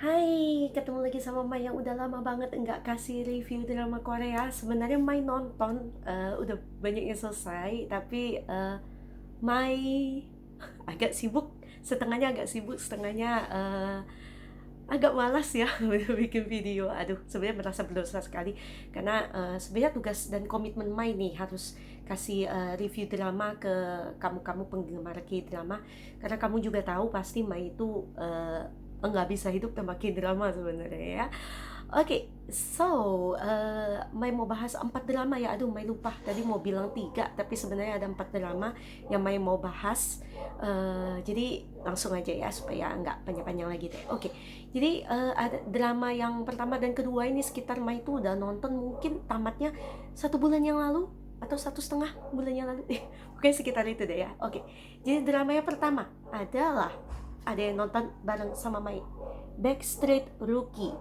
Hai, ketemu lagi sama Mai yang udah lama banget enggak kasih review drama Korea. Sebenarnya Mai nonton, udah banyak yang selesai, tapi Mai agak sibuk, setengahnya agak sibuk, setengahnya agak malas ya bikin video. Aduh, sebenarnya merasa berdosa sekali karena sebenarnya tugas dan komitmen Mai nih harus kasih review drama ke kamu-kamu penggemar K-drama, karena kamu juga tahu pasti Mai itu nggak bisa hidup tanpa K-drama sebenarnya ya. Oke, so Mai mau bahas 4 drama ya. Aduh, Mai lupa tadi mau bilang 3, tapi sebenarnya ada 4 drama yang Mai mau bahas. Jadi langsung aja ya supaya nggak panjang-panjang lagi deh. Oke, jadi ada drama yang pertama dan kedua ini sekitar Mai itu udah nonton mungkin tamatnya 1 bulan yang lalu atau 1,5 bulan yang lalu. Pokoknya sekitar itu deh ya. Oke, jadi drama yang pertama adalah ada yang nonton bareng sama Mai, Backstreet Rookie.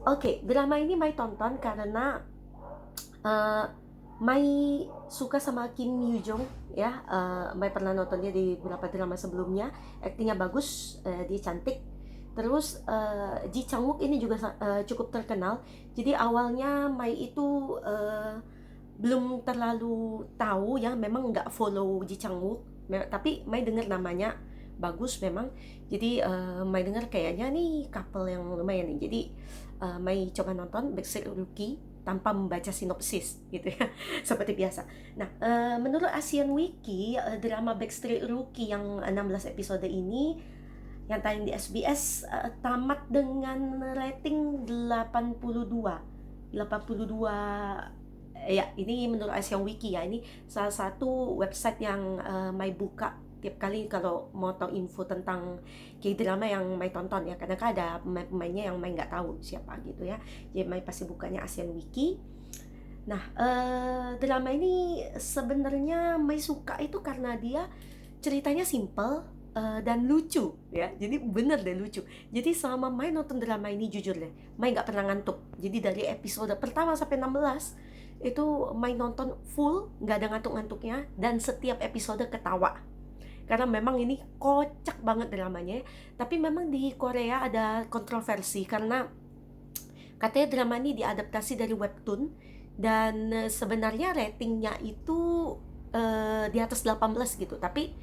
Oke, drama ini Mai tonton karena uh, Mai suka sama Kim Yoo Jong ya. Mai pernah nonton dia di beberapa drama sebelumnya, aktingnya bagus, dia cantik. Terus Ji Chang Wook ini juga cukup terkenal. Jadi awalnya Mai itu belum terlalu tahu ya, memang nggak follow Ji Chang Wook, tapi Mai dengar namanya bagus memang. Jadi Mai dengar kayaknya nih couple yang lumayan nih. Jadi Mai coba nonton Backstreet Rookie tanpa membaca sinopsis gitu ya, seperti biasa. Nah, menurut Asian Wiki, drama Backstreet Rookie yang 16 episode ini yang tayang di SBS tamat dengan rating 82. 82 ya, ini menurut Asian Wiki ya. Ini salah satu website yang Mai buka tiap kali kalau mau tahu info tentang K-drama yang Mai tonton ya, karena kan ada pemain-pemainnya yang Mai nggak tahu siapa gitu ya, jadi Mai pasti bukanya Asian Wiki. Nah, drama ini sebenarnya Mai suka itu karena dia ceritanya simple dan lucu ya, jadi bener deh lucu. Jadi selama Mai nonton drama ini jujur deh, Mai nggak pernah ngantuk. Jadi dari episode pertama sampai 16 itu Mai nonton full, nggak ada ngantuk-ngantuknya, dan setiap episode ketawa karena memang ini kocak banget dramanya. Tapi memang di Korea ada kontroversi karena katanya drama ini diadaptasi dari webtoon, dan sebenarnya ratingnya itu di atas 18 gitu, tapi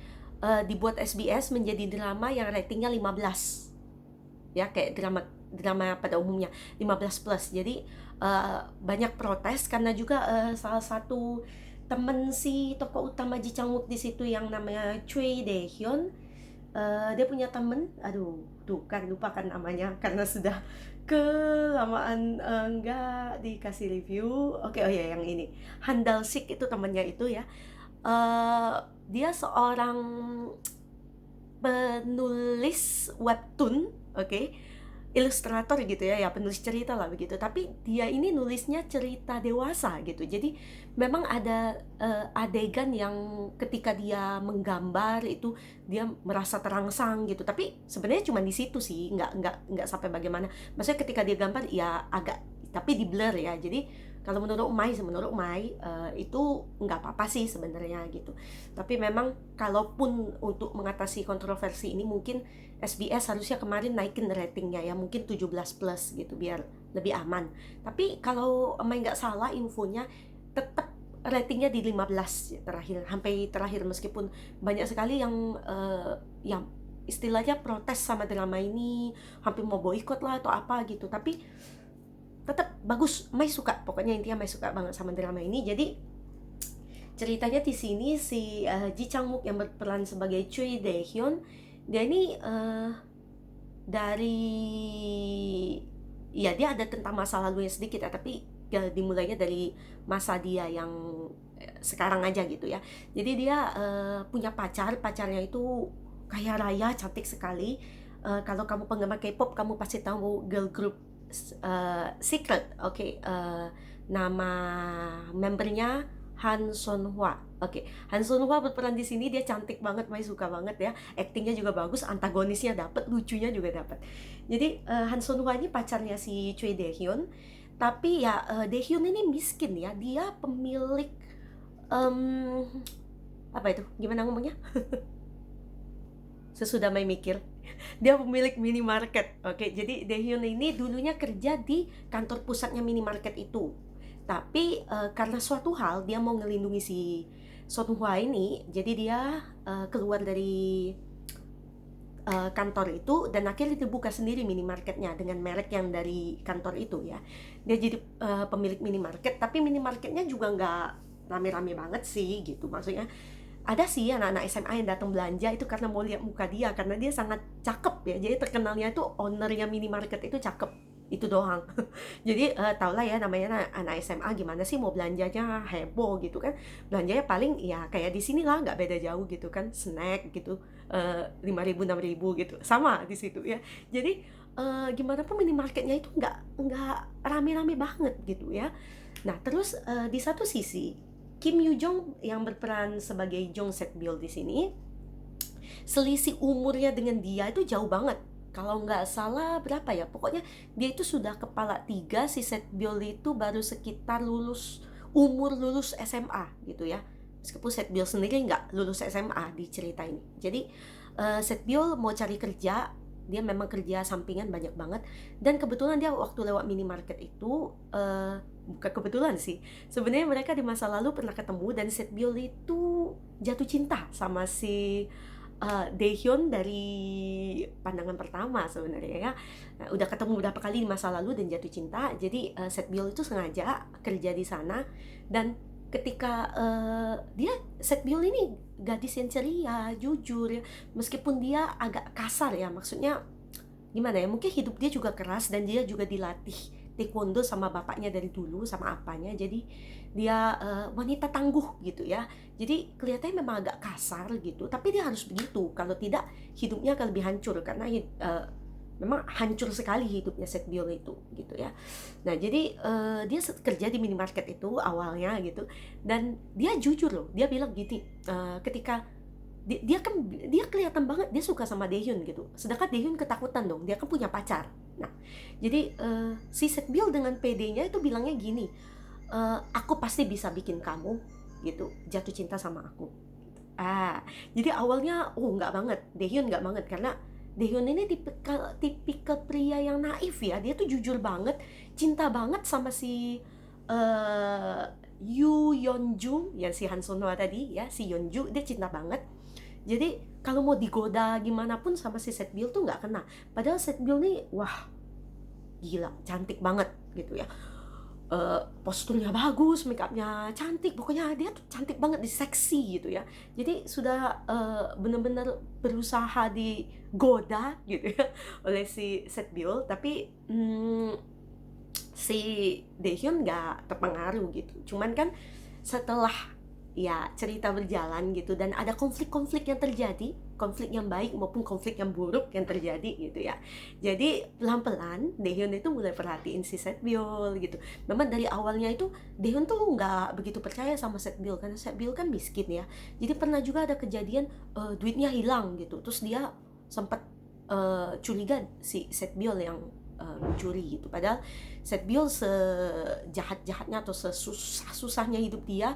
dibuat SBS menjadi drama yang ratingnya 15 ya, kayak drama drama pada umumnya 15 plus. Jadi banyak protes karena juga salah satu temen si tokoh utama Ji Chang Wook di situ yang namanya Choi Dae Hyun, dia punya temen, aduh tuh kan lupa kan namanya karena sudah kelamaan nggak dikasih review. Oke, oh ya yang ini Han Dal Sik itu temennya itu ya. Eh, dia seorang penulis webtoon, oke, ilustrator gitu ya, ya penulis cerita lah begitu. Tapi dia ini nulisnya cerita dewasa gitu. Jadi memang ada adegan yang ketika dia menggambar itu dia merasa terangsang gitu. Tapi sebenarnya cuma di situ sih, nggak sampai bagaimana. Maksudnya ketika dia gambar ya agak, tapi di blur ya. Jadi kalau menurut Mai itu nggak apa-apa sih sebenarnya gitu. Tapi memang kalaupun untuk mengatasi kontroversi ini mungkin SBS harusnya kemarin naikin ratingnya ya, mungkin 17 plus gitu biar lebih aman. Tapi kalau Mai nggak salah infonya tetap ratingnya di 15 terakhir, sampai terakhir, meskipun banyak sekali yang istilahnya protes sama drama ini, hampir mau boikot lah atau apa gitu. Tapi tetap bagus, Mai suka. Pokoknya intinya Mai suka banget sama drama ini. Jadi ceritanya di sini si Ji Chang Wook yang berperan sebagai Choi Dae Hyun, dia ini dari, ya dia ada tentang masa lalunya sedikit ya, tapi ya, dimulainya dari masa dia yang sekarang aja gitu ya. Jadi dia punya pacarnya itu kaya raya, cantik sekali. Kalau kamu penggemar K-pop kamu pasti tahu girl group Secret, oke. Nama membernya Han Sonhwa. Oke, Han Sonhwa berperan di sini, dia cantik banget, Mai suka banget ya. Aktingnya juga bagus, antagonisnya dapet, lucunya juga dapet. Jadi Han Sonhwa ini pacarnya si Choi Dae Hyun. Tapi ya Dae Hyun ini miskin ya. Dia pemilik em, apa itu? Gimana ngomongnya? Sesudah Mai mikir. Dia pemilik minimarket. Oke, jadi Daehyun ini dulunya kerja di kantor pusatnya minimarket itu. Tapi karena suatu hal dia mau ngelindungi si Sonhwa ini, jadi dia keluar dari kantor itu dan akhirnya dibuka sendiri minimarketnya dengan merek yang dari kantor itu ya. Dia jadi pemilik minimarket, tapi minimarketnya juga nggak rame-rame banget sih gitu. Maksudnya ada sih anak-anak SMA yang datang belanja itu karena mau lihat muka dia, karena dia sangat cakep ya. Jadi terkenalnya itu ownernya minimarket itu cakep, itu doang. Jadi tau lah ya namanya anak SMA gimana sih mau belanjanya heboh gitu kan. Belanjanya paling ya kayak di sini lah, nggak beda jauh gitu kan, snack gitu, 5.000 6.000 gitu, sama di situ ya. Jadi gimana pun minimarketnya itu nggak rame-rame banget gitu ya. Nah terus di satu sisi Kim Yoo Jong yang berperan sebagai Jong Set Biol di sini, selisih umurnya dengan dia itu jauh banget. Kalau nggak salah berapa ya, pokoknya dia itu sudah kepala 3, si Set Biol itu baru sekitar umur lulus SMA gitu ya. Meskipun Set Biol sendiri nggak lulus SMA di cerita ini. Jadi Set Biol mau cari kerja, dia memang kerja sampingan banyak banget. Dan kebetulan dia waktu lewat minimarket itu, bukan kebetulan sih, sebenarnya mereka di masa lalu pernah ketemu dan Set Biol itu jatuh cinta sama si Daehyun dari pandangan pertama sebenarnya ya. Nah, udah ketemu beberapa kali di masa lalu dan jatuh cinta. Jadi Set Biol itu sengaja kerja di sana dan ketika Set Biol ini gadis yang ceria, jujur ya, meskipun dia agak kasar ya, maksudnya gimana ya, mungkin hidup dia juga keras dan dia juga dilatih taekwondo sama bapaknya dari dulu sama apanya, jadi dia wanita tangguh gitu ya. Jadi kelihatannya memang agak kasar gitu, tapi dia harus begitu, kalau tidak hidupnya akan lebih hancur karena memang hancur sekali hidupnya Set Biol itu gitu ya. Nah jadi dia kerja di minimarket itu awalnya gitu dan dia jujur loh, dia bilang gitu ketika dia kelihatan banget dia suka sama Daehyun gitu, sedangkan Daehyun ketakutan dong, dia kan punya pacar. Nah jadi si Set Biol dengan PD-nya itu bilangnya gini, aku pasti bisa bikin kamu gitu jatuh cinta sama aku. Jadi awalnya nggak banget, Daehyun nggak banget karena Daehyun ini tipikal pria yang naif ya, dia tuh jujur banget, cinta banget sama si Yoo Yeonju ya, si Han Sunhwa tadi ya, si Yeonju dia cinta banget. Jadi kalau mau digoda gimana pun sama si Set Biol tuh nggak kena. Padahal Set Biol nih wah gila cantik banget gitu ya. Posturnya bagus, make upnya cantik, pokoknya dia tuh cantik banget, seksi gitu ya. Jadi sudah benar-benar berusaha digoda gitu ya oleh si Set Biol, tapi si Daehyun nggak terpengaruh gitu. Cuman kan setelah ya cerita berjalan gitu dan ada konflik-konflik yang terjadi, konflik yang baik maupun konflik yang buruk yang terjadi gitu ya. Jadi pelan-pelan Daehyun itu mulai perhatiin si Set Biol gitu. Memang dari awalnya itu Daehyun tuh nggak begitu percaya sama Set Biol karena Set Biol kan miskin ya. Jadi pernah juga ada kejadian duitnya hilang gitu. Terus dia sempat curiga si Set Biol yang mencuri gitu. Padahal Set Biol sejahat-jahatnya atau sesusah-susahnya hidup dia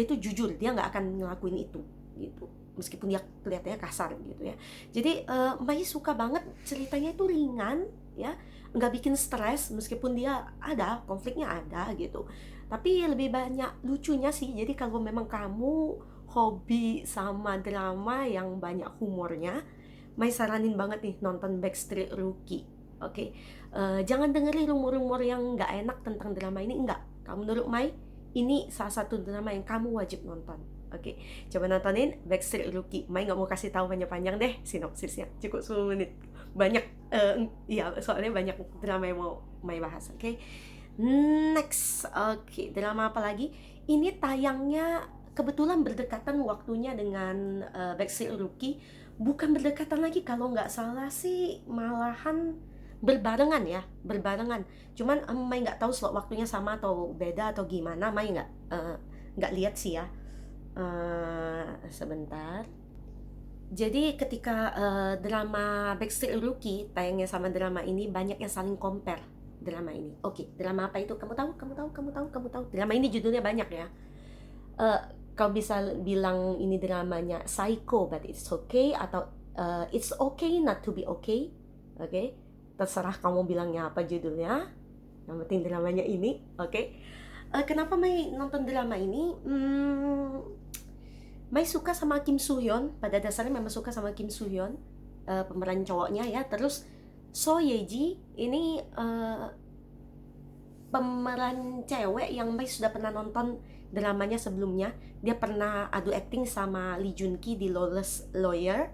tuh jujur, dia nggak akan ngelakuin itu gitu, meskipun dia kelihatannya kasar gitu ya. Jadi Mai suka banget ceritanya itu ringan ya, nggak bikin stres meskipun dia ada konfliknya ada gitu, tapi lebih banyak lucunya sih. Jadi kalau memang kamu hobi sama drama yang banyak humornya, Mai saranin banget nih nonton Backstreet Rookie. Oke, jangan dengerin rumor-rumor yang nggak enak tentang drama ini, enggak. Kamu menurut Mai ini salah satu drama yang kamu wajib nonton. Oke, coba nontonin Backstreet Rookie. Mai nggak mau kasih tahu panjang-panjang deh sinopsisnya, cukup 10 menit. Banyak, iya soalnya banyak drama yang mau Mai bahas. Oke, next. Oke, drama apa lagi? Ini tayangnya kebetulan berdekatan waktunya dengan Backstreet Rookie. Bukan berdekatan lagi, kalau nggak salah sih malahan berbarengan ya, berbarengan. Cuman Mai nggak tahu slot waktunya sama atau beda atau gimana, Mai nggak lihat sih ya. Sebentar. Jadi ketika drama Backstreet Rookie tayangnya sama drama ini, banyak yang saling compare drama ini. Oke, drama apa itu? Kamu tahu? Drama ini judulnya banyak ya. Kau bisa bilang ini dramanya Psycho but it's okay, atau It's okay not to be okay. Oke, terserah kamu bilangnya apa judulnya. Yang penting dramanya ini, oke. Kenapa Mai nonton drama ini? Mai suka sama Kim Soo Hyun. Pada dasarnya memang suka sama Kim Soo Hyun, pemeran cowoknya ya. Terus So Ye Ji ini pemeran cewek yang Mai sudah pernah nonton dramanya sebelumnya. Dia pernah adu acting sama Lee Jun Ki di Lawless Lawyer.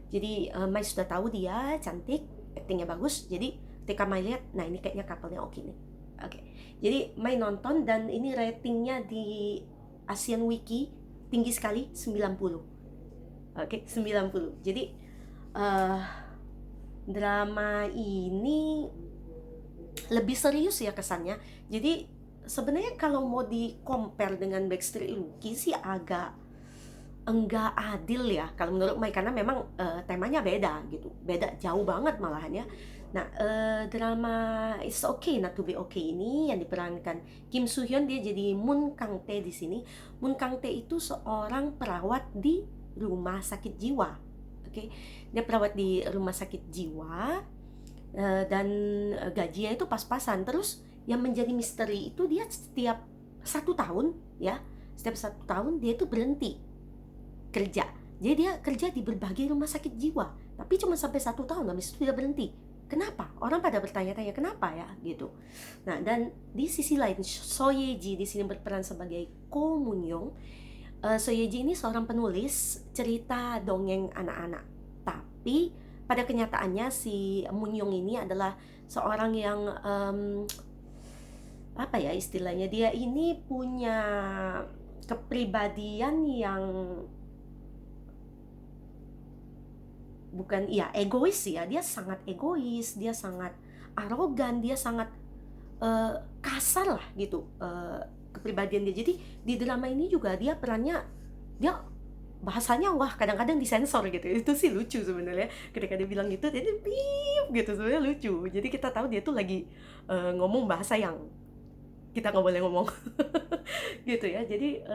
Jadi Mai sudah tahu dia cantik, actingnya bagus. Jadi ketika Mai lihat, nah ini kayaknya couple-nya oke nih. Oke. Jadi Mai nonton dan ini ratingnya di Asian Wiki tinggi sekali, 90. Oke, 90. Jadi eh drama ini lebih serius ya kesannya. Jadi sebenarnya kalau mau di compare dengan Backstreet Rookies sih agak enggak adil ya kalau menurut Mai, karena memang temanya beda gitu, beda jauh banget malahan ya. Nah, drama It's Okay Not to Be Okay ini yang diperankan Kim Soo Hyun, dia jadi Moon Kang Tae di sini. Moon Kang Tae itu seorang perawat di rumah sakit jiwa. Oke, dia perawat di rumah sakit jiwa, dan gajinya itu pas-pasan. Terus yang menjadi misteri itu dia setiap 1 tahun ya, setiap 1 tahun dia itu berhenti kerja. Jadi dia kerja di berbagai rumah sakit jiwa, tapi cuma sampai 1 tahun, habis itu dia berhenti. Kenapa? Orang pada bertanya-tanya kenapa ya gitu. Nah, dan di sisi lain So Ye Ji di sini berperan sebagai Ko Moon Young. So Ye Ji ini seorang penulis cerita dongeng anak-anak. Tapi pada kenyataannya si Moon Young ini adalah seorang yang apa ya istilahnya, dia ini punya kepribadian yang bukan ya egois ya, dia sangat egois, dia sangat arogan, dia sangat kasar lah gitu kepribadian dia. Jadi di drama ini juga dia perannya, dia bahasanya wah kadang-kadang disensor gitu. Itu sih lucu sebenarnya ketika dia bilang gitu, jadi pip gitu, sebenarnya lucu. Jadi kita tahu dia tuh lagi ngomong bahasa yang kita nggak boleh ngomong gitu ya. Jadi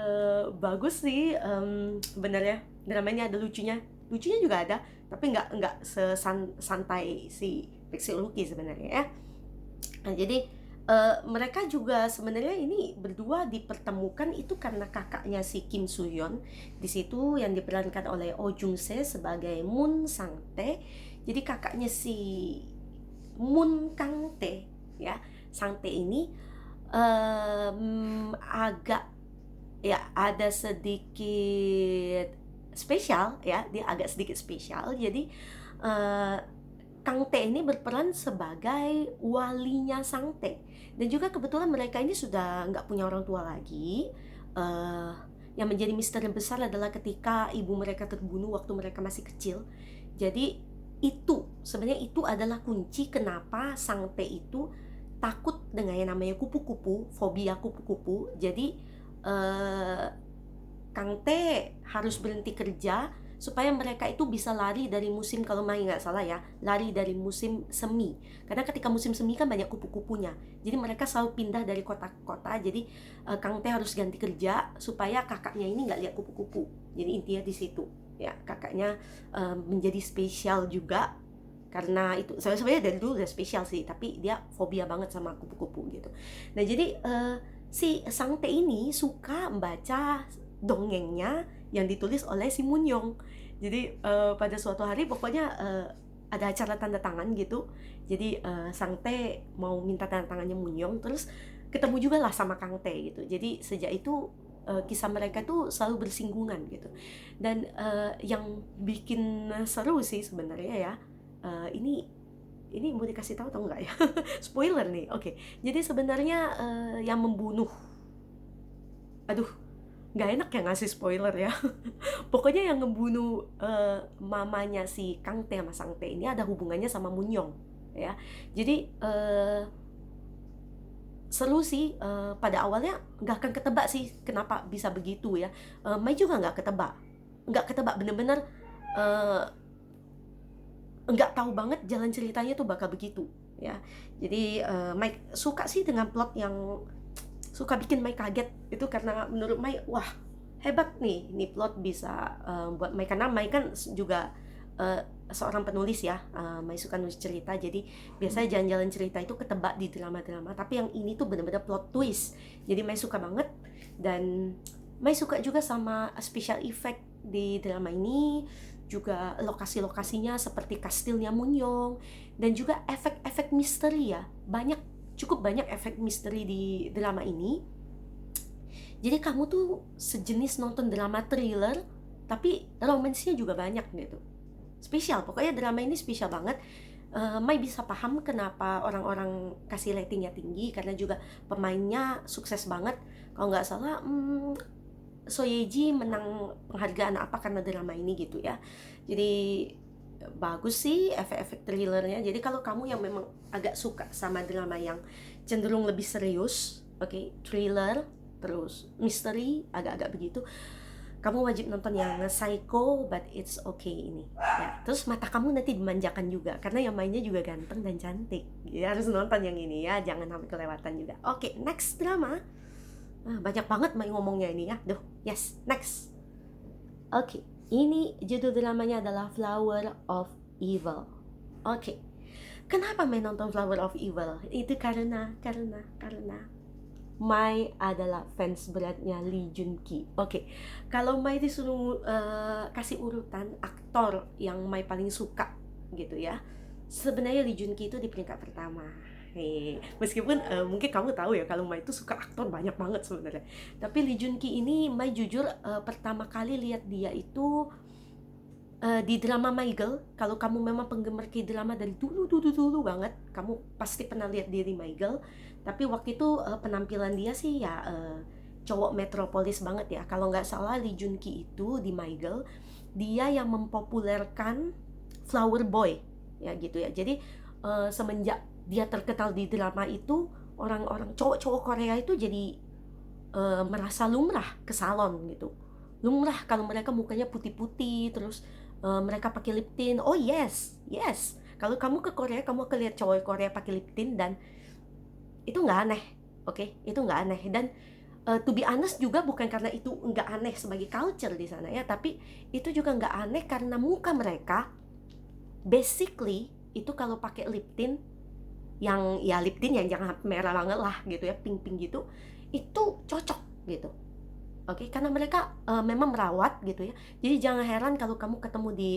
bagus sih sebenarnya dramanya, ada lucunya juga ada, tapi nggak sesantai si Pixie Lucky sebenarnya ya. Nah, jadi mereka juga sebenarnya ini berdua dipertemukan itu karena kakaknya si Kim Soo Hyun di situ yang diperankan oleh Oh Jung Se sebagai Moon Sang Tae. Jadi kakaknya si Moon Kang Tae ya, Sang Tae ini agak ya ada sedikit spesial ya, dia agak sedikit spesial. Jadi Kang Tae ini berperan sebagai walinya Sang Tae, dan juga kebetulan mereka ini sudah nggak punya orang tua lagi. Yang menjadi misteri besar adalah ketika ibu mereka terbunuh waktu mereka masih kecil. Jadi itu sebenarnya itu adalah kunci kenapa Sang Tae itu takut dengan yang namanya kupu-kupu, fobia kupu-kupu. Jadi Kang Tae harus berhenti kerja supaya mereka itu bisa lari dari musim, kalau Mai nggak salah ya, lari dari musim semi. Karena ketika musim semi kan banyak kupu-kupunya. Jadi mereka selalu pindah dari kota ke kota. Jadi Kang Tae harus ganti kerja supaya kakaknya ini nggak lihat kupu-kupu. Jadi intinya di situ ya, kakaknya menjadi spesial juga karena itu. Sebenarnya dari dulu udah spesial sih, tapi dia fobia banget sama kupu-kupu gitu. Nah, jadi si Sang Tae ini suka membaca dongengnya yang ditulis oleh si Moon Young. Jadi pada suatu hari pokoknya ada acara tanda tangan gitu. Jadi Sang Tae mau minta tanda tangannya Moon Young, terus ketemu juga lah sama Kang Tae gitu. Jadi sejak itu kisah mereka tuh selalu bersinggungan gitu. Dan yang bikin seru sih sebenarnya ya, ini mau dikasih tahu atau enggak ya? Spoiler nih. Oke. Jadi sebenarnya yang membunuh, aduh, nggak enak ya ngasih spoiler ya. Pokoknya yang ngebunuh mamanya si Kang Tae sama Sang Tae ini ada hubungannya sama Moon Young ya. Jadi seru sih. Pada awalnya nggak akan ketebak sih kenapa bisa begitu ya. Mai juga nggak ketebak bener-bener nggak tahu banget jalan ceritanya tuh bakal begitu ya. Jadi Mai suka sih dengan plot yang suka bikin Mai kaget itu, karena menurut Mai wah hebat nih, ini plot bisa buat Mai, karena Mai kan juga uh, seorang penulis ya, Mai suka nulis cerita, jadi biasanya jalan-jalan cerita itu ketebak di drama-drama, tapi yang ini tuh bener-bener plot twist, jadi Mai suka banget. Dan Mai suka juga sama special effect di drama ini, juga lokasi-lokasinya seperti kastilnya Munyong, dan juga efek-efek misteri ya, cukup banyak efek misteri di drama ini. Jadi kamu tuh sejenis nonton drama thriller, tapi romansnya juga banyak gitu. Spesial, pokoknya drama ini spesial banget. Mai bisa paham kenapa orang-orang kasih ratingnya tinggi, karena juga pemainnya sukses banget. Kalau nggak salah, So Ye Ji menang penghargaan apa karena drama ini gitu ya. Jadi bagus sih efek-efek thrillernya. Jadi kalau kamu yang memang agak suka sama drama yang cenderung lebih serius, oke, thriller, terus misteri, agak-agak begitu, kamu wajib nonton yang Psycho But It's Okay ini ya. Terus mata kamu nanti dimanjakan juga karena yang mainnya juga ganteng dan cantik ya, harus nonton yang ini ya, jangan sampai kelewatan juga. Oke, next drama. Banyak banget main ngomongnya ini ya. Yes, next. Oke, ini judul dramanya adalah Flower of Evil. Oke, kenapa main nonton Flower of Evil? Itu karena Mai adalah fans beratnya Lee Jun Ki. Oke, kalau Mai disuruh kasih urutan aktor yang Mai paling suka gitu ya, sebenarnya Lee Jun Ki itu di peringkat pertama. Meskipun mungkin kamu tahu ya kalau Mai itu suka aktor banyak banget sebenarnya. Tapi Lee Jun Ki ini Mai jujur pertama kali lihat dia itu di drama My Girl. Kalau kamu memang penggemar K-drama dari dulu banget, kamu pasti pernah lihat dia di My Girl. Tapi waktu itu penampilan dia sih ya cowok metropolis banget ya. Kalau nggak salah Lee Jun Ki itu di My Girl, dia yang mempopulerkan Flower Boy ya gitu ya. Jadi semenjak dia terkenal di drama itu, orang-orang cowok-cowok Korea itu jadi merasa lumrah ke salon gitu. Lumrah kalau mereka mukanya putih-putih, terus mereka pakai lip tint. Oh yes, kalau kamu ke Korea, kamu akan lihat cowok Korea pakai lip tint, dan itu nggak aneh, oke? Itu nggak aneh. Dan to be honest juga bukan karena itu nggak aneh sebagai culture di sana ya, tapi itu juga nggak aneh karena muka mereka basically itu kalau pakai lip tint yang ya lip tint yang jangan merah banget lah gitu ya, pink gitu, itu cocok gitu. Oke, karena mereka memang merawat gitu ya. Jadi jangan heran kalau kamu ketemu di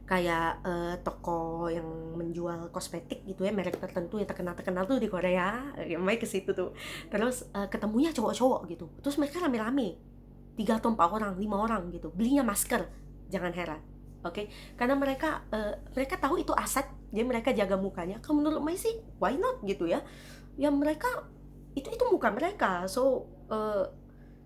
kayak toko yang menjual kosmetik gitu ya, merek tertentu yang terkenal tuh di Korea, main ke situ tuh. Terus ketemunya cowok-cowok gitu. Terus mereka rame-rame, 3 atau 4 orang, 5 orang gitu. Belinya masker. Jangan heran. Oke, karena mereka tahu itu aset, jadi mereka jaga mukanya. Kalau menurut Mai sih, why not gitu ya? Ya mereka itu muka mereka. So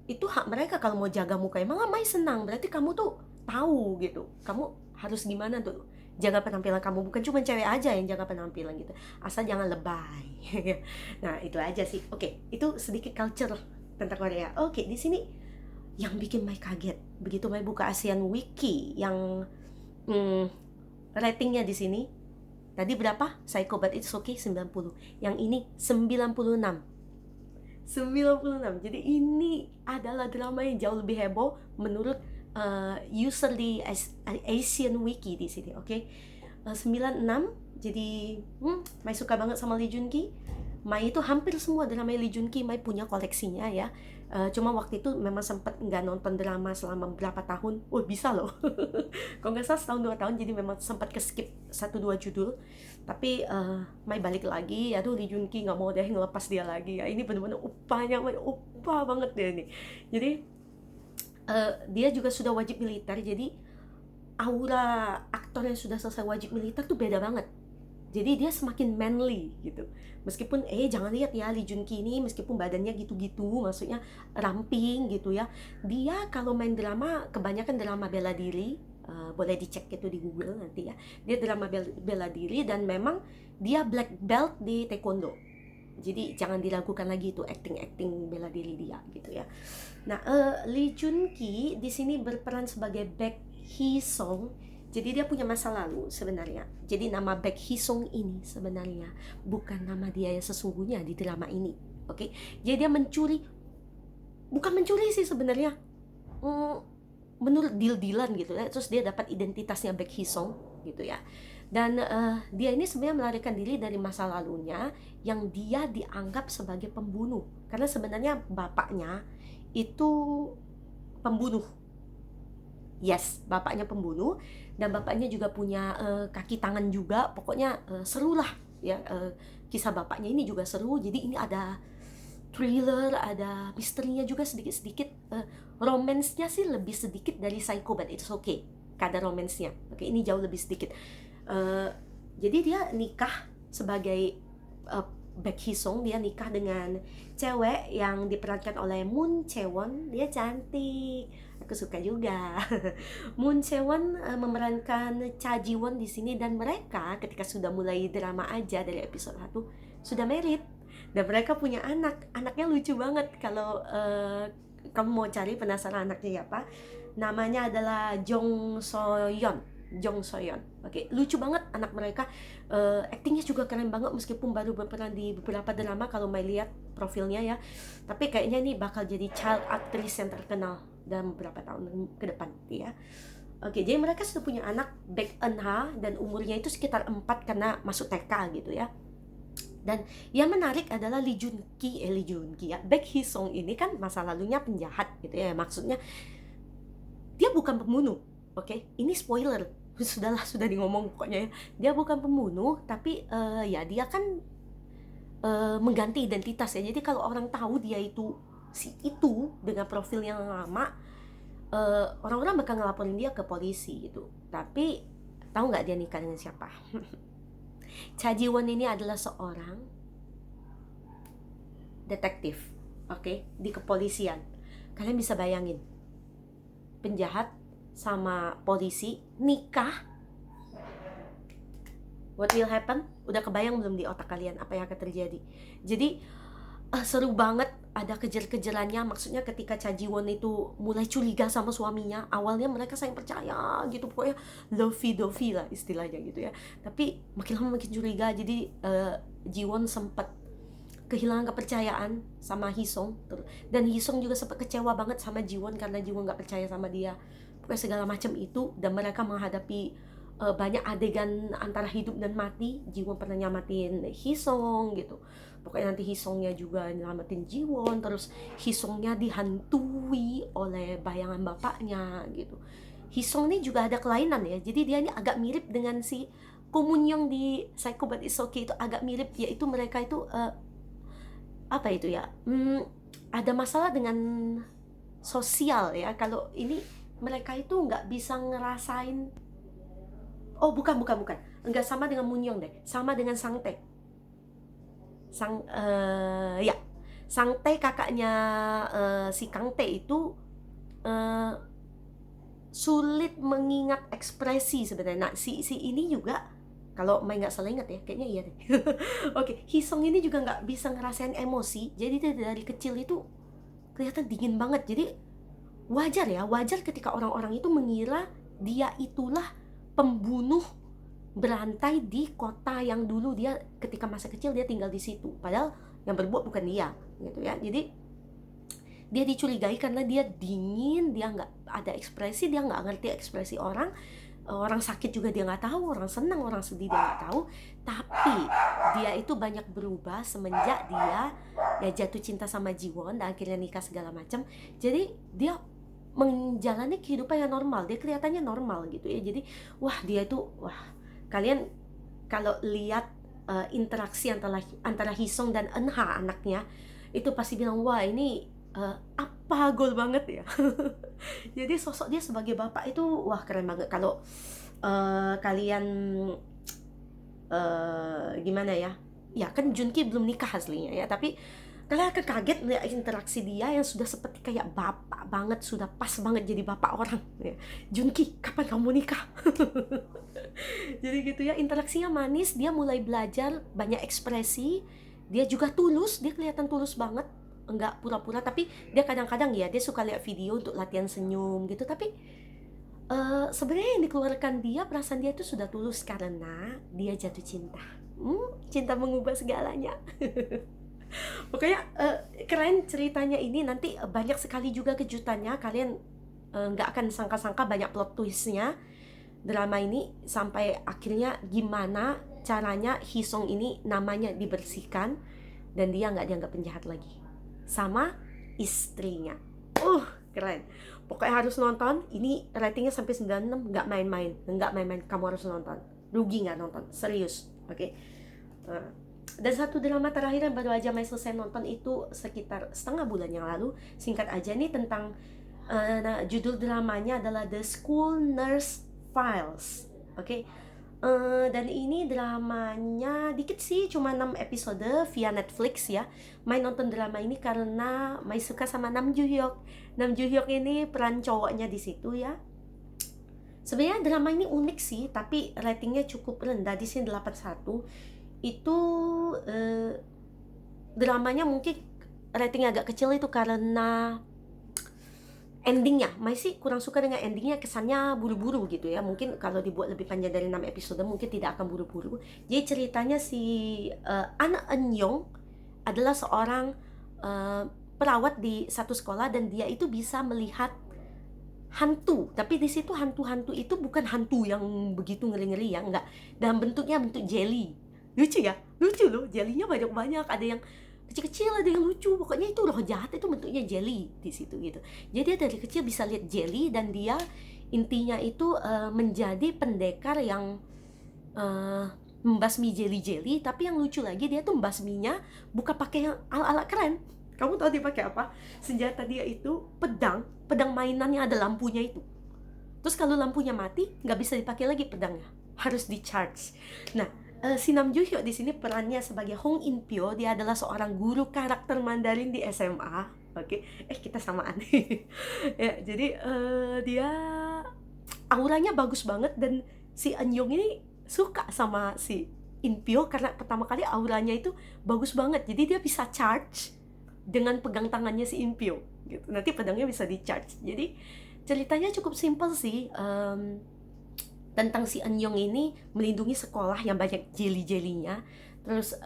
itu hak mereka kalau mau jaga muka. Emang Mai senang, berarti kamu tuh tahu gitu. Kamu harus gimana tuh jaga penampilan kamu, bukan cuma cewek aja yang jaga penampilan gitu, asal jangan lebay. Nah itu aja sih. Oke, itu sedikit culture tentang Korea. Oke, di sini yang bikin Mai kaget begitu Mai buka ASEAN Wiki yang ratingnya di sini tadi berapa? Psycho But It's Okay 90, yang ini 96. Jadi ini adalah drama yang jauh lebih heboh menurut user di Asian Wiki di sini, oke? 96. Jadi Mai suka banget sama Lee Jun Ki. Mai itu hampir semua drama Lee Jun Ki Mai punya koleksinya ya. Cuma waktu itu memang sempat nggak nonton drama selama beberapa tahun. Bisa loh. Kalau nggak salah setahun 2 tahun, jadi memang sempat ke-skip 1-2 judul. Tapi Mai balik lagi, aduh Lee Jun Ki nggak mau deh ngelepas dia lagi ya. Ini bener-bener upahnya, upah banget dia nih. Jadi dia juga sudah wajib militer, jadi aura aktor yang sudah selesai wajib militer tuh beda banget. Jadi dia semakin manly gitu. Meskipun jangan lihat ya Lee Jun Ki ini, meskipun badannya gitu-gitu, maksudnya ramping gitu ya, dia kalau main drama kebanyakan drama bela diri. Boleh dicek itu di Google nanti ya. Dia drama bela diri, dan memang dia black belt di taekwondo. Jadi jangan diragukan lagi itu acting bela diri dia gitu ya. Nah, Lee Jun Ki di sini berperan sebagai Baek Hee Song. Jadi dia punya masa lalu sebenarnya. Jadi nama Baek Hee Song ini sebenarnya bukan nama dia yang sesungguhnya di drama ini. Oke. Jadi dia bukan mencuri sih sebenarnya. menurut deal-dealan gitu ya. Terus dia dapat identitasnya Baek Hisong gitu ya. Dan dia ini sebenarnya melarikan diri dari masa lalunya yang dia dianggap sebagai pembunuh. Karena sebenarnya bapaknya itu pembunuh. Yes, bapaknya pembunuh, dan bapaknya juga punya kaki tangan juga. Pokoknya seru lah ya, kisah bapaknya ini juga seru. Jadi ini ada thriller, ada misterinya juga sedikit-sedikit. Romansnya sih lebih sedikit dari Psycho, but it's okay. Kadar romansnya, oke, ini jauh lebih sedikit. Jadi dia nikah sebagai Baek Hisong, dia nikah dengan cewek yang diperankan oleh Moon Chae-won. Dia cantik, aku suka juga. Moon Chae-won memerankan Cha Ji-won di sini, dan mereka ketika sudah mulai drama aja dari episode 1 sudah married, dan mereka punya anaknya lucu banget. Kalau kamu mau cari, penasaran anaknya apa, namanya adalah Jong Soyeon. Oke, lucu banget anak mereka. Aktingnya juga keren banget, meskipun baru berperan di beberapa drama kalau Mai lihat profilnya ya. Tapi kayaknya ini bakal jadi child actress yang terkenal dalam beberapa tahun ke depan ya. Oke, jadi mereka sudah punya anak Baek Eun-ha, dan umurnya itu sekitar 4 karena masuk TK gitu ya. Dan yang menarik adalah Lee Jun-ki ya. Baek Hisong ini kan masa lalunya penjahat gitu ya. Maksudnya dia bukan pembunuh. Oke, ini spoiler. Sudah ngomong pokoknya ya. Dia bukan pembunuh, tapi ya dia kan mengganti identitas ya. Jadi kalau orang tahu dia itu si itu dengan profil yang lama, orang-orang bakal ngelaporin dia ke polisi gitu. Tapi tahu nggak dia nikah dengan siapa? Cha Ji-won ini adalah seorang detektif, oke, di kepolisian. Kalian bisa bayangin, penjahat sama polisi nikah, what will happen? Udah kebayang belum di otak kalian apa yang akan terjadi? Jadi seru banget, ada kejar-kejarannya. Maksudnya ketika Cha Ji-won itu mulai curiga sama suaminya, awalnya mereka saling percaya gitu, pokoknya lovey-dovey lah istilahnya gitu ya. Tapi makin lama makin curiga. Jadi Ji-won sempat kehilangan kepercayaan sama Hisong, dan Hisong juga sempat kecewa banget sama Ji-won karena Ji-won nggak percaya sama dia. Pokoknya segala macam itu, dan mereka menghadapi banyak adegan antara hidup dan mati. Ji-won pernah nyamatin Hisong gitu. Pokoknya nanti Hisongnya juga nyelamatin Ji-won, terus Hisongnya dihantui oleh bayangan bapaknya gitu. Hisong ini juga ada kelainan ya, jadi dia ini agak mirip dengan si Ko Moon-young di Psycho But It's Okay, itu agak mirip, yaitu mereka itu apa itu ya, ada masalah dengan sosial ya. Kalau ini mereka itu nggak bisa ngerasain. Oh bukan, nggak sama dengan Moon-young deh, sama dengan Sang Tae. Ya, Sang Tae kakaknya si Kang Tae itu sulit mengingat ekspresi sebenarnya. Nah, si ini juga, kalau Mai nggak salah ingat ya, kayaknya iya deh. Oke, Hisong ini juga nggak bisa ngerasain emosi. Jadi dia dari kecil itu kelihatan dingin banget. Jadi wajar ketika orang-orang itu mengira dia itulah pembunuh berantai di kota yang dulu dia ketika masa kecil dia tinggal di situ, padahal yang berbuat bukan dia gitu ya. Jadi dia dicurigai karena dia dingin, dia nggak ada ekspresi, dia nggak ngerti ekspresi orang sakit juga dia nggak tahu, orang senang, orang sedih dia nggak tahu. Tapi dia itu banyak berubah semenjak dia ya jatuh cinta sama Ji-won dan akhirnya nikah segala macam. Jadi dia menjalani kehidupan yang normal, dia kelihatannya normal gitu ya. Jadi dia itu kalian kalau lihat interaksi antara Hisong dan Eun-ha anaknya, itu pasti bilang wah ini apa gol banget ya. Jadi sosok dia sebagai bapak itu keren banget. Kalau kalian gimana ya kan Jun-ki belum nikah aslinya ya, tapi kalian akan kaget melihat interaksi dia yang sudah seperti kayak bapak banget, sudah pas banget jadi bapak orang ya. Jun-ki, kapan kamu nikah? Jadi gitu ya, interaksinya manis, dia mulai belajar banyak ekspresi, dia juga tulus, dia kelihatan tulus banget, enggak pura-pura. Tapi dia kadang-kadang ya dia suka lihat video untuk latihan senyum gitu, tapi sebenarnya yang dikeluarkan dia, perasaan dia itu sudah tulus karena dia jatuh cinta. Cinta mengubah segalanya. Pokoknya keren ceritanya ini. Nanti banyak sekali juga kejutannya. Kalian nggak akan sangka-sangka banyak plot twistnya drama ini, sampai akhirnya gimana caranya Hisong ini namanya dibersihkan dan dia nggak dianggap penjahat lagi sama istrinya. Keren. Pokoknya harus nonton. Ini ratingnya sampai 96, nggak main-main. Kamu harus nonton. Rugi nggak nonton, serius. Oke. Dan satu drama terakhir yang baru aja Mai selesai nonton itu sekitar setengah bulan yang lalu. Singkat aja nih, tentang judul dramanya adalah The School Nurse Files. Oke. Dan ini dramanya dikit sih, cuma 6 episode via Netflix ya. Mai nonton drama ini karena Mai suka sama Nam Joo Hyuk. Nam Joo Hyuk ini peran cowoknya di situ ya. Sebenarnya drama ini unik sih, tapi ratingnya cukup rendah di sini 81. Itu dramanya mungkin ratingnya agak kecil itu karena endingnya. Mai sih kurang suka dengan endingnya, kesannya buru-buru gitu ya. Mungkin kalau dibuat lebih panjang dari 6 episode mungkin tidak akan buru-buru. Jadi ceritanya si An Eun Young adalah seorang perawat di satu sekolah, dan dia itu bisa melihat hantu. Tapi di situ hantu-hantu itu bukan hantu yang begitu ngeri-ngeri ya, enggak. Dalam bentuknya bentuk jelly. Lucu ya? Lucu loh, jelly-nya banyak-banyak. Ada yang kecil-kecil, ada yang lucu. Pokoknya itu roh jahat itu bentuknya jelly di situ gitu. Jadi dia dari kecil bisa lihat jelly, dan dia intinya itu menjadi pendekar yang membasmi jelly-jelly. Tapi yang lucu lagi, dia tuh membasminya bukan pakai yang ala-ala keren. Kamu tahu dia pakai apa? Senjata dia itu pedang mainan yang ada lampunya itu. Terus kalau lampunya mati, nggak bisa dipakai lagi pedangnya, harus di charge. Nah, si Nam Joo Hyuk di sini perannya sebagai Hong In Pyo. Dia adalah seorang guru karakter Mandarin di SMA. Oke, kita samaan. Ya, jadi dia auranya bagus banget, dan si Eun Young ini suka sama si In Pyo karena pertama kali auranya itu bagus banget. Jadi dia bisa charge dengan pegang tangannya si In Pyo gitu. Nanti pedangnya bisa di charge. Jadi ceritanya cukup simpel sih. Tentang si Eun Young ini melindungi sekolah yang banyak jelly-jellynya. Terus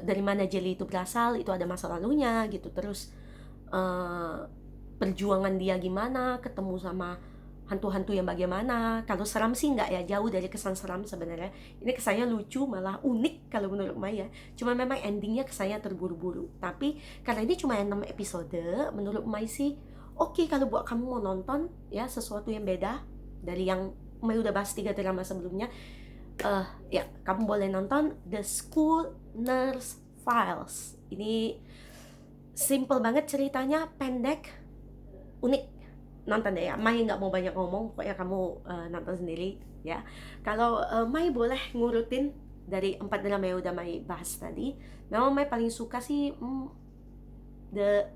dari mana jelly itu berasal, itu ada masa lalunya gitu. Terus perjuangan dia gimana, ketemu sama hantu-hantu yang bagaimana. Kalau seram sih nggak ya, jauh dari kesan seram sebenarnya. Ini kesannya lucu, malah unik kalau menurut Mai ya. Cuma memang endingnya kesannya terburu-buru. Tapi karena ini cuma 6 episode, menurut Mai sih oke kalau buat kamu mau nonton ya, sesuatu yang beda dari yang Mai udah bahas 3 drama sebelumnya. Ya, kamu boleh nonton The School Nurse Files. Ini simple banget ceritanya, pendek, unik. Nonton deh ya. Mai nggak mau banyak ngomong, pokoknya kamu nonton sendiri ya. Kalau Mai boleh ngurutin dari 4 drama yang udah Mai bahas tadi. Memang Mai paling suka sih The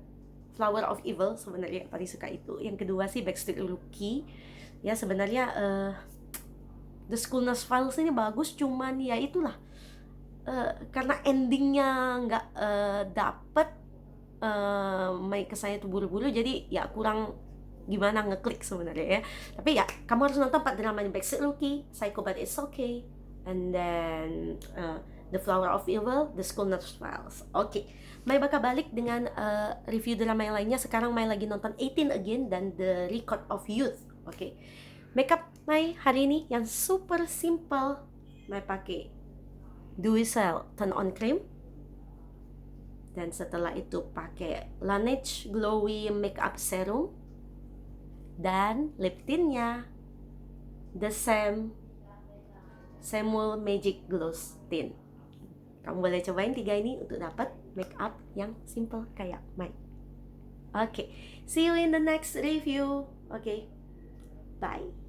Flower of Evil, sebenarnya paling suka itu. Yang kedua sih Backstreet Rookie. Ya sebenarnya The School Nurse Files ini bagus, cuman ya itulah karena endingnya nggak dapet, Mai kesannya tuh buru-buru, jadi ya kurang gimana ngeklik sebenarnya ya. Tapi ya kamu harus nonton 4 dramanya Backstreet Rookie, Psycho But It's Okay, and then The Flower of Evil, The School Nurse Files. Oke. Mai bakal balik dengan review drama yang lainnya. Sekarang Mai lagi nonton 18 Again dan The Record of Youth. Oke. Makeup Mai hari ini yang super simple. Mai pakai Duisel Turn On Cream. Dan setelah itu pakai Laneige Glowy Makeup Serum. Dan lip tintnya The Samuel Magic Glow Tint. Kamu boleh cobain 3 ini untuk dapat makeup yang simple kayak Mai. Oke, see you in the next review. Oke, bye.